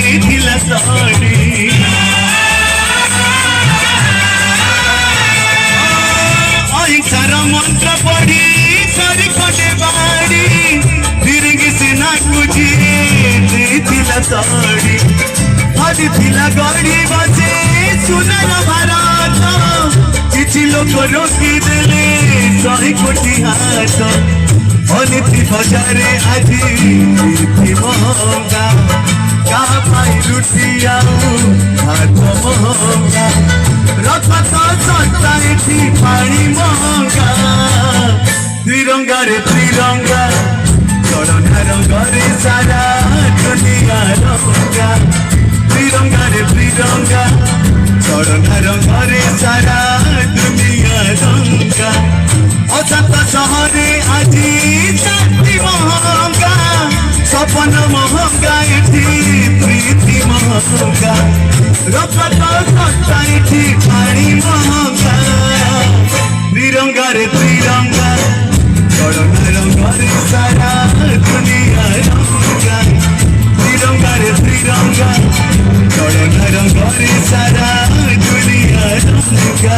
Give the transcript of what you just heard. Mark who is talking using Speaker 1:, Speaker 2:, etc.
Speaker 1: ଦେଇଥିଲା ଶାଢ଼ୀ ଅହିଂସାର ମନ୍ତ୍ର ପଢ଼ି ସରି ଖଣ୍ଡେ ବାଡ଼ି ଫିରିଙ୍ଗି ସିନାକୁ ଯିଏ ଦେଇଥିଲା ଶାଢ଼ୀ ହରିଥିଲା ଗଢ଼ିବ ଯେ ସୁନାର ଭାରତ କିଛି ଲୋକ ରୋକିଦେଲେ 100 କୋଟି ହାତ ଅନିତି ବଜାରେ ଆଜି ପ୍ରୀତି ମହଙ୍ଗା କାହା ପାଇଁ ଲୁଟି ଆଉ ହାତ ମହଙ୍ଗା ରଥ ସତ୍ତା ଏଠି ପାଣି ମହଙ୍ଗା ତ୍ରିରଙ୍ଗାରେ ତ୍ରିରଙ୍ଗା ଚଳନା ରଙ୍ଗରେ ସାରା ଦୁନିଆ ରଙ୍ଗା ତ୍ରିରଙ୍ଗାରେ ତ୍ରିରଙ୍ଗା ଚଳନା ରଙ୍ଗରେ ସାରା ଦୁନିଆ ରଙ୍ଗା অশান্ত শহরে আজি শান্তি মহঙ্গা স্বপ্ন মহঙ্গা এটি প্রীতি মহঙ্গা রক্ত সত্তা এটি পানি মহঙ্গা ত্রিরঙ্গারে ত্রিরঙ্গা করোনা রঙ্গরে সারা দুনিয়া রঙ্গা ত্রিরঙ্গারে ত্রিরঙ্গা করোনা রঙ্গরে সারা দুনিয়া রঙ্গা